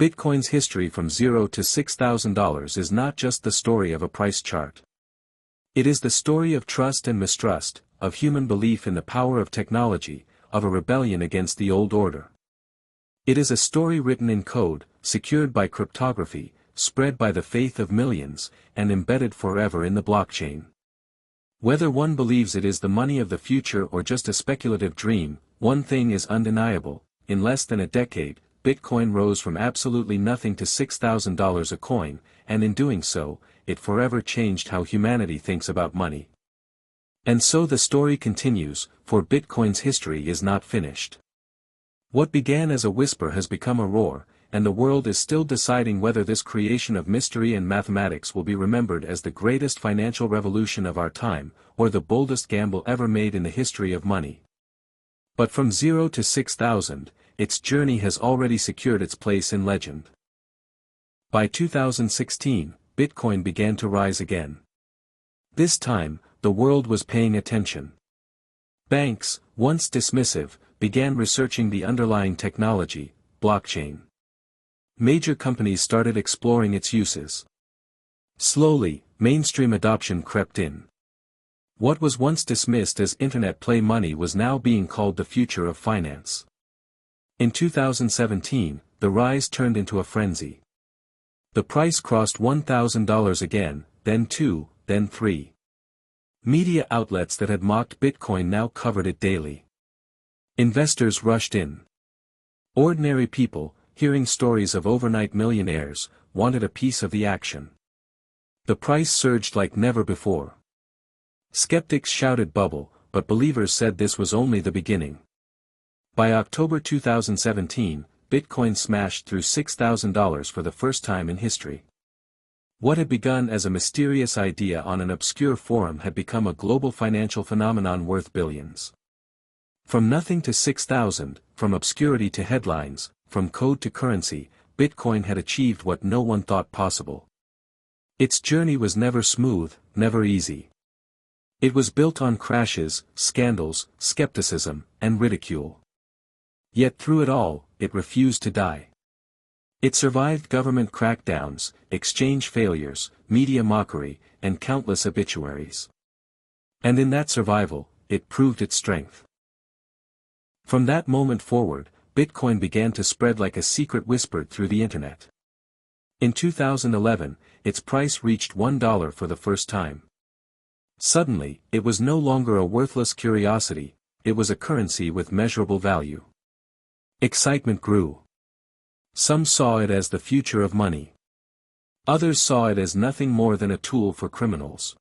Bitcoin's history from $0 to $6,000 is not just the story of a price chart. It is the story of trust and mistrust, of human belief in the power of technology, of a rebellion against the old order. It is a story written in code, secured by cryptography, spread by the faith of millions, and embedded forever in the blockchain. Whether one believes it is the money of the future or just a speculative dream, one thing is undeniable: in less than a decade, Bitcoin rose from absolutely nothing to $6,000 a coin, and in doing so, it forever changed how humanity thinks about money. And so the story continues, for Bitcoin's history is not finished. What began as a whisper has become a roar, and the world is still deciding whether this creation of mystery and mathematics will be remembered as the greatest financial revolution of our time, or the boldest gamble ever made in the history of money. But from 0 to 6,000, its journey has already secured its place in legend. By 2016, Bitcoin began to rise again. This time, the world was paying attention. Banks, once dismissive, began researching the underlying technology, blockchain. Major companies started exploring its uses. Slowly, mainstream adoption crept in. What was once dismissed as internet play money was now being called the future of finance. In 2017, the rise turned into a frenzy. The price crossed $1,000 again, then $2,000, then $3,000. Media outlets that had mocked Bitcoin now covered it daily. Investors rushed in. Ordinary people, hearing stories of overnight millionaires, wanted a piece of the action. The price surged like never before. Skeptics shouted bubble, but believers said this was only the beginning. By October 2017, Bitcoin smashed through $6,000 for the first time in history. What had begun as a mysterious idea on an obscure forum had become a global financial phenomenon worth billions. From nothing to 6,000, from obscurity to headlines, from code to currency, Bitcoin had achieved what no one thought possible. Its journey was never smooth, never easy. It was built on crashes, scandals, skepticism, and ridicule. Yet through it all, it refused to die. It survived government crackdowns, exchange failures, media mockery, and countless obituaries. And in that survival, it proved its strength. From that moment forward, Bitcoin began to spread like a secret whispered through the internet. In 2011, its price reached $1 for the first time. Suddenly, it was no longer a worthless curiosity, it was a currency with measurable value. Excitement grew. Some saw it as the future of money. Others saw it as nothing more than a tool for criminals.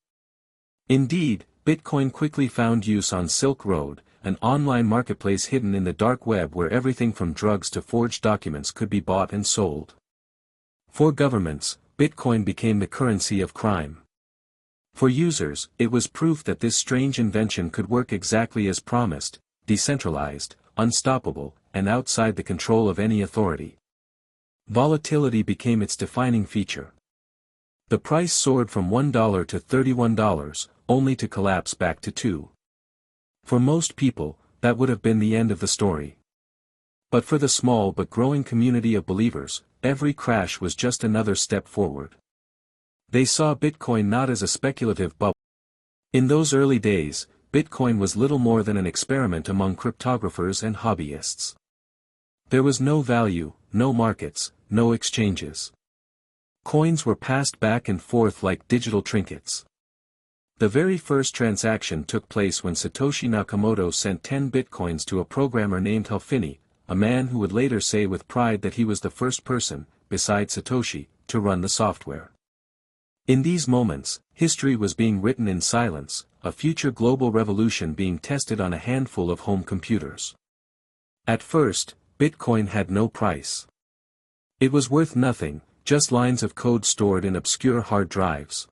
Indeed, Bitcoin quickly found use on Silk Road, an online marketplace hidden in the dark web where everything from drugs to forged documents could be bought and sold. For governments, Bitcoin became the currency of crime. For users, it was proof that this strange invention could work exactly as promised: decentralized, unstoppable, and outside the control of any authority. Volatility became its defining feature. The price soared from $1 to $31, only to collapse back to $2. For most people, that would have been the end of the story. But for the small but growing community of believers, every crash was just another step forward. They saw Bitcoin not as a speculative bubble. In those early days, Bitcoin was little more than an experiment among cryptographers and hobbyists. There was no value, no markets, no exchanges. Coins were passed back and forth like digital trinkets. The very first transaction took place when Satoshi Nakamoto sent 10 bitcoins to a programmer named Helfini, a man who would later say with pride that he was the first person, besides Satoshi, to run the software. In these moments, history was being written in silence, a future global revolution being tested on a handful of home computers. At first, Bitcoin had no price. It was worth nothing, just lines of code stored in obscure hard drives.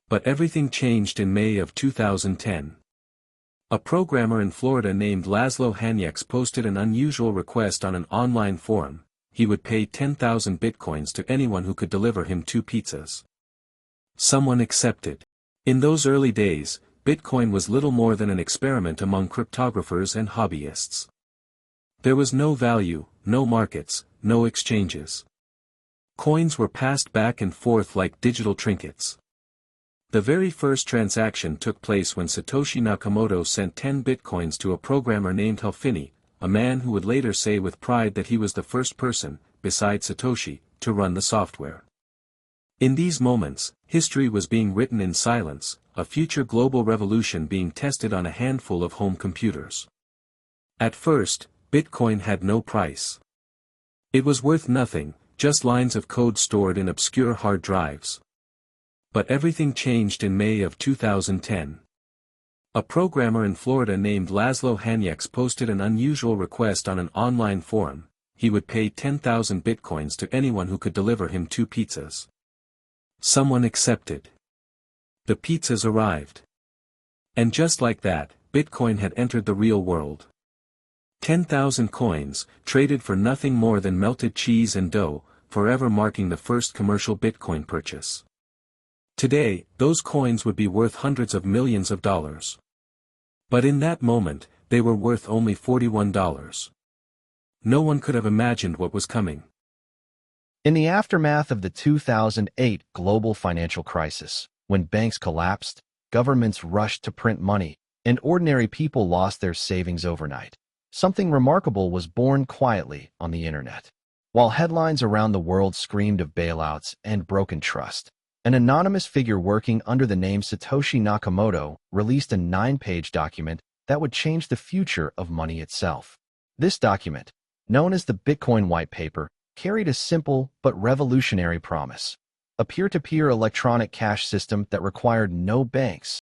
But everything changed in May of 2010. A programmer in Florida named Laszlo Hanyecz posted an unusual request on an online forum: he would pay 10,000 bitcoins to anyone who could deliver him 2 pizzas. Someone accepted. In those early days, Bitcoin was little more than an experiment among cryptographers and hobbyists. There was no value, no markets, no exchanges. Coins were passed back and forth like digital trinkets. The very first transaction took place when Satoshi Nakamoto sent 10 bitcoins to a programmer named Helfini, a man who would later say with pride that he was the first person, besides Satoshi, to run the software. In these moments, history was being written in silence, a future global revolution being tested on a handful of home computers. At first, Bitcoin had no price. It was worth nothing, just lines of code stored in obscure hard drives. But everything changed in May of 2010. A programmer in Florida named Laszlo Hanyecz posted an unusual request on an online forum. He would pay 10,000 bitcoins to anyone who could deliver him 2 pizzas. Someone accepted. The pizzas arrived. And just like that, Bitcoin had entered the real world. 10,000 coins, traded for nothing more than melted cheese and dough, forever marking the first commercial Bitcoin purchase. Today, those coins would be worth hundreds of millions of dollars. But in that moment, they were worth only $41. No one could have imagined what was coming. In the aftermath of the 2008 global financial crisis, when banks collapsed, governments rushed to print money, and ordinary people lost their savings overnight, something remarkable was born quietly on the internet. While headlines around the world screamed of bailouts and broken trust, an anonymous figure working under the name Satoshi Nakamoto released a 9-page document that would change the future of money itself. This document, known as the Bitcoin White Paper, carried a simple but revolutionary promise: a peer-to-peer electronic cash system that required no banks,